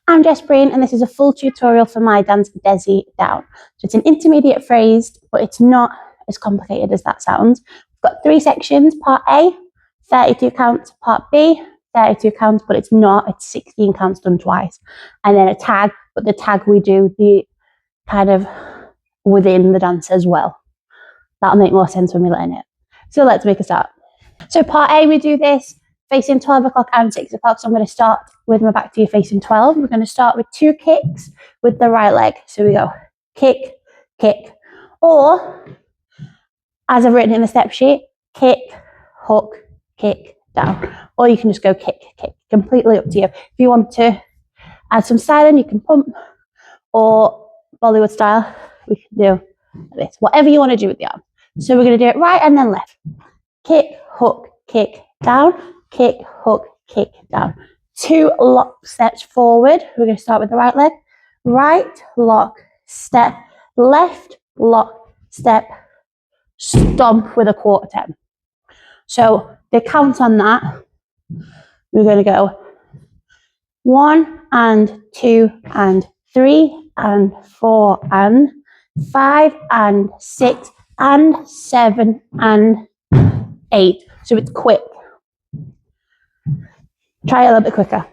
I'm Jess Breen, and this is a full tutorial for my dance Desi down. So it's an intermediate phrased, but it's not as complicated as that sounds. We've got 3 sections. Part A, 32 counts. Part B, 32 counts, but it's not. It's 16 counts done twice. And then a tag, but the tag we do the kind of within the dance as well. That'll make more sense when we learn it. So let's make a start. So part A, we do this facing 12 o'clock and 6 o'clock. So I'm going to start with my back to you facing 12. We're going to start with 2 kicks with the right leg. So we go kick, kick, or as I've written in the step sheet, kick, hook, kick, down. Or you can just go kick, kick, completely up to you. If you want to add some styling, you can pump, or Bollywood style, we can do this, whatever you want to do with the arm. So we're going to do it right and then left. Kick, hook, kick, down, kick, hook, kick, down. 2 lock steps forward. We're going to start with the right leg. Right, lock, step, left, lock, step, stomp with a quarter 10. So the count on that, we're going to go 1 and 2 and 3 and 4 and 5 and 6 and 7 and 8. So it's quick. Try it a little bit quicker.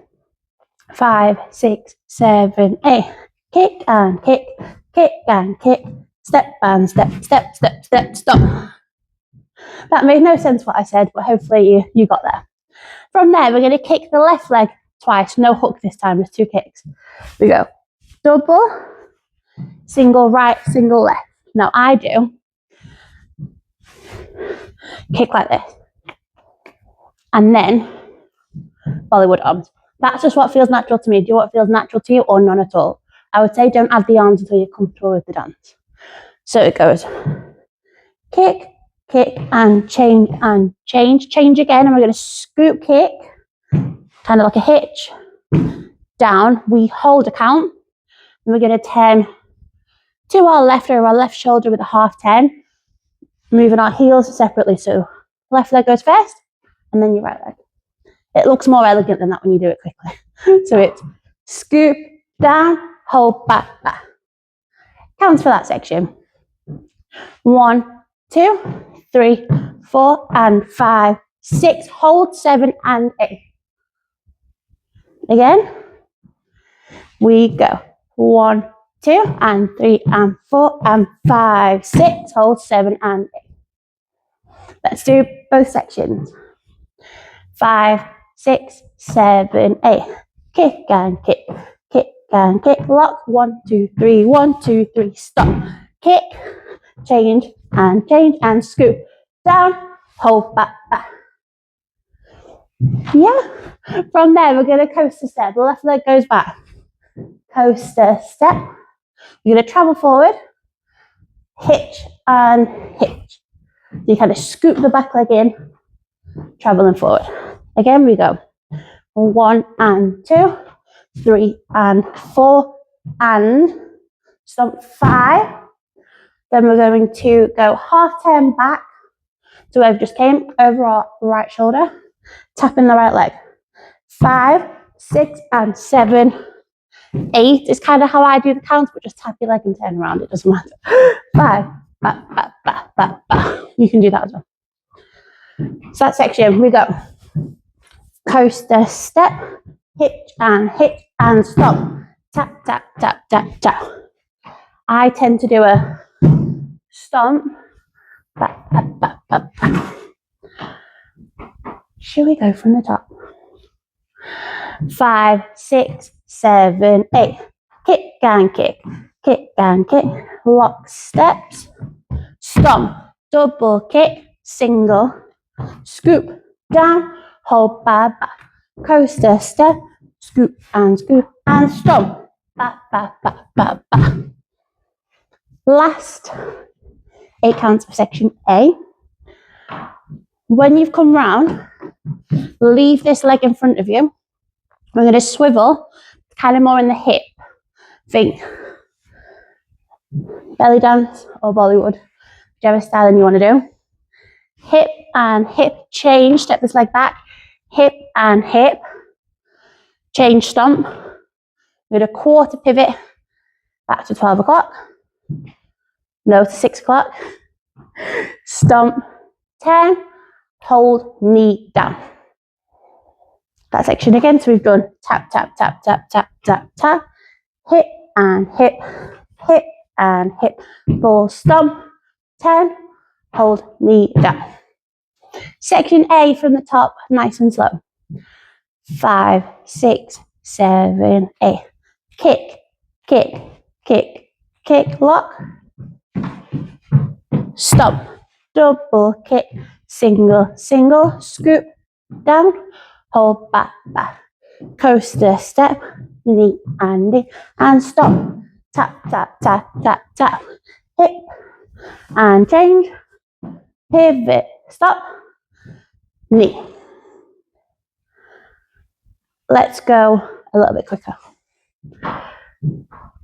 5, 6, 7, 8. Kick and kick, kick and kick, step and step, step, step, step, stop. That made no sense what I said, but hopefully you got there. From there, we're going to kick the left leg twice. No hook this time, just 2 kicks. We go double, single right, single left. Now I do kick like this. And then Bollywood arms. That's just what feels natural to me. Do what feels natural to you or none at all. I would say don't add the arms until you're comfortable with the dance. So it goes kick, kick, and change, change again. And we're going to scoop kick, kind of like a hitch, down. We hold a count. And we're going to turn to our left or our left shoulder with a half 10, moving our heels separately. So left leg goes first, and then your right leg. It looks more elegant than that when you do it quickly. So it's scoop, down, hold, back, back. Counts for that section. 1, 2, 3, 4, and 5, 6. Hold 7 and 8. Again, we go 1, 2, and 3, and 4, and 5, 6. Hold 7 and 8. Let's do both sections. 5, 6, 7, 8. Kick and kick, kick and kick. Lock. 1, 2, 3. 1, 2, 3. Stop. Kick, change, and scoop. Down, hold, back, back. Yeah. From there, we're going to coaster step. The left leg goes back. Coaster step. You're going to travel forward, hitch and hitch. You kind of scoop the back leg in, traveling forward. Again, we go 1 and 2, 3 and 4, and stomp 5. Then we're going to go half turn back to where we just came, over our right shoulder, tapping the right leg. 5, 6, and 7, 8 is kind of how I do the counts, but just tap your leg and turn around. It doesn't matter. 5, back, back, back, back, back. You can do that as well. So that section, we go coaster step, hitch and stop. Tap, tap, tap, tap, tap. I tend to do a stomp. Back, back, back, back, back. Should we go from the top? 5, 6, 7, 8. Kick and kick, kick and kick. Lock steps. Stomp. Double kick. Single. Scoop. Down. Hold back, back. Coaster step. Scoop and stomp. Back, back, back, back, back. Last 8 counts of section A. When you've come round, leave this leg in front of you. We're going to swivel, kind of more in the hip. Think belly dance or Bollywood, whichever styling you want to do. Hip and hip, change, step this leg back. Hip and hip, change, stomp. We're going to quarter pivot back to 12 o'clock. No to 6 o'clock. Stomp, 10, hold, knee down. That section again. So we've done tap, tap, tap, tap, tap, tap, tap, hip and hip, hip and hip. Ball stomp, 10, hold, knee down. Section A from the top, nice and slow. 5, 6, 7, 8. Kick, kick, kick, kick, lock. Stomp, double kick, single, single, scoop, down, hold, back, back. Coaster step, knee and knee, and stop. Tap, tap, tap, tap, tap. Hip and change. Pivot, stop, knee. Let's go a little bit quicker.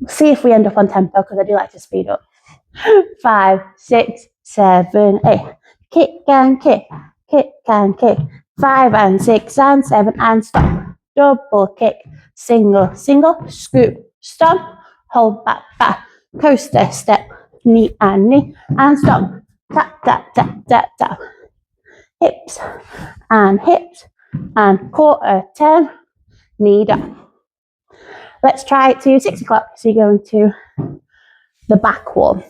See if we end up on tempo, because I do like to speed up. 5, 6, 7, 8. Kick and kick, kick and kick. 5 and 6 and 7 and stop. Double kick, single, single, scoop, stomp, hold, back, back. Coaster step, knee and stop. Tap, tap, tap, tap, tap. Hips and quarter, 10, knee down. Let's try it to 6 o'clock. So you go into the back wall.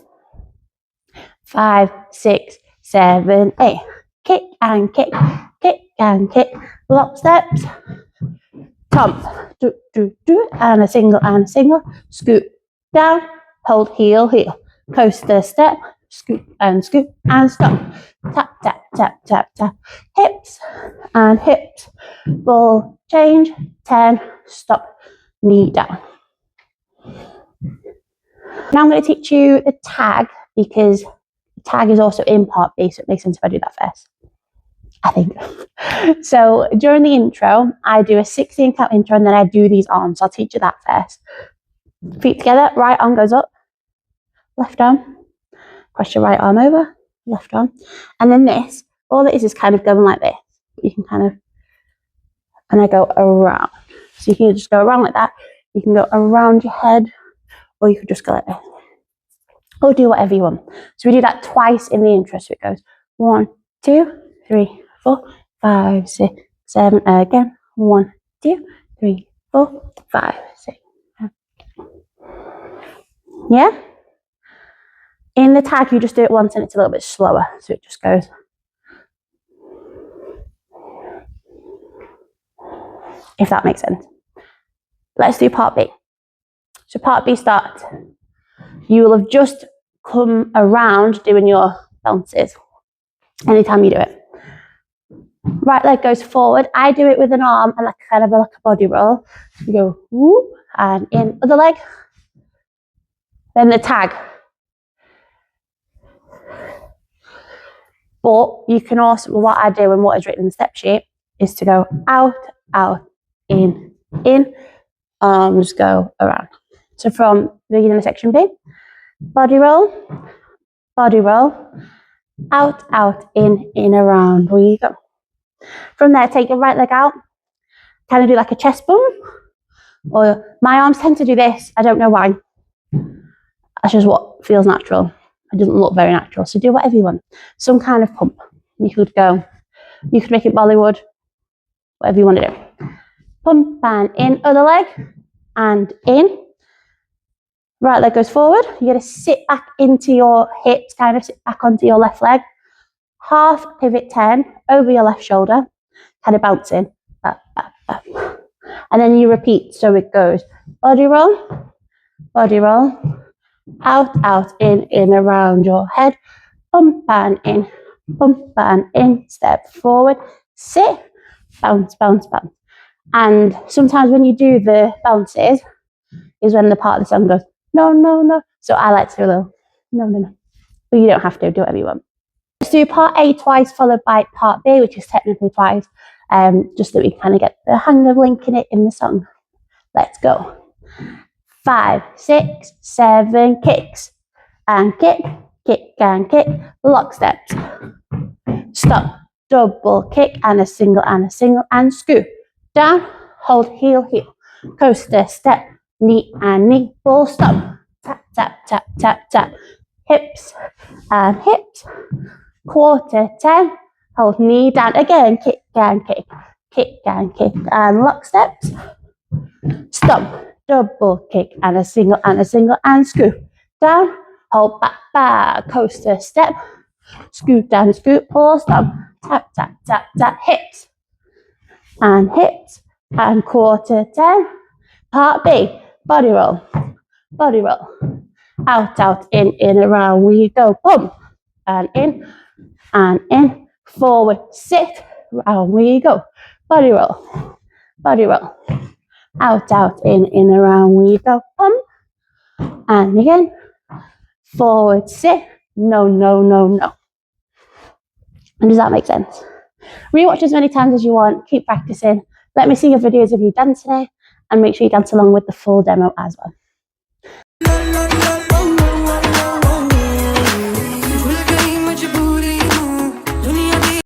5, 6, 7, 8. Kick and kick, kick and kick. Lock steps. Tomp, do, do, do, and a single, scoop, down, hold, heel, heel. Coaster step, scoop, and stop. Tap, tap, tap, tap, tap. Hips and hips. Ball change, 10, stop, knee down. Now I'm going to teach you the tag, because the tag is also in part B, so it makes sense if I do that first, I think. So during the intro, I do a 16 count intro, and then I do these arms. I'll teach you that first. Feet together, right arm goes up, left arm, cross your right arm over, left arm. And then this, all it is kind of going like this. You can kind of, and I go around. So you can just go around like that. You can go around your head, or you could just go like this. Or do whatever you want. So we do that twice in the intro. So it goes 1, 2, 3, 4, 5, 6, 7. Again. 1, 2, 3, 4, 5, 6. 7. Yeah? In the tag, you just do it once and it's a little bit slower. So it just goes. If that makes sense. Let's do part B. So part B starts. You will have just come around doing your bounces anytime you do it. Right leg goes forward. I do it with an arm and like kind of like a body roll. You go whoop and in, other leg. Then the tag. But you can also, what I do and what is written in the step sheet is to go out, out, in, arms go around. So from the beginning of section B, body roll, out, out, in, around. Where you go. From there, take your right leg out, kind of do like a chest bump. Or my arms tend to do this. I don't know why. That's just what feels natural. It doesn't look very natural. So do whatever you want. Some kind of pump. You could make it Bollywood, whatever you want to do. Pump and in, other leg, and in. Right leg goes forward. You're going to sit back into your hips, kind of sit back onto your left leg. Half pivot 10 over your left shoulder, kind of bouncing. Back, back, back. And then you repeat. So it goes body roll, out, out, in, around your head. Pump and in, step forward, sit, bounce, bounce, bounce. And sometimes when you do the bounces is when the part of the song goes, no, no, no. So I like to do a little, no, no, no. But you don't have to, do whatever you want. Let's do part A twice, followed by part B, which is technically twice, just that we kind of get the hang of linking it in the song. Let's go. 5, 6, 7, kicks. And kick, kick and kick, lock steps. Stop, double kick, and a single, and scoop. Down, hold, heel, heel. Coaster, step, knee and knee, full stomp, tap, tap, tap, tap, tap, hips and hips, quarter 10, hold knee down, again, kick and kick, kick and kick, and lock steps, stomp, double kick, and a single, and scoop, down, hold back, back, coaster step, scoop down, scoop, pull, stomp, tap, tap, tap, tap, hips, and quarter 10, part B, body roll, out, in, around we go, pump, and in, forward, sit, round we go, body roll, out, in, around we go, pump, and again, forward, sit, no. And does that make sense? Rewatch as many times as you want, keep practicing. Let me see your videos of you dancing today, and make sure you dance along with the full demo as well.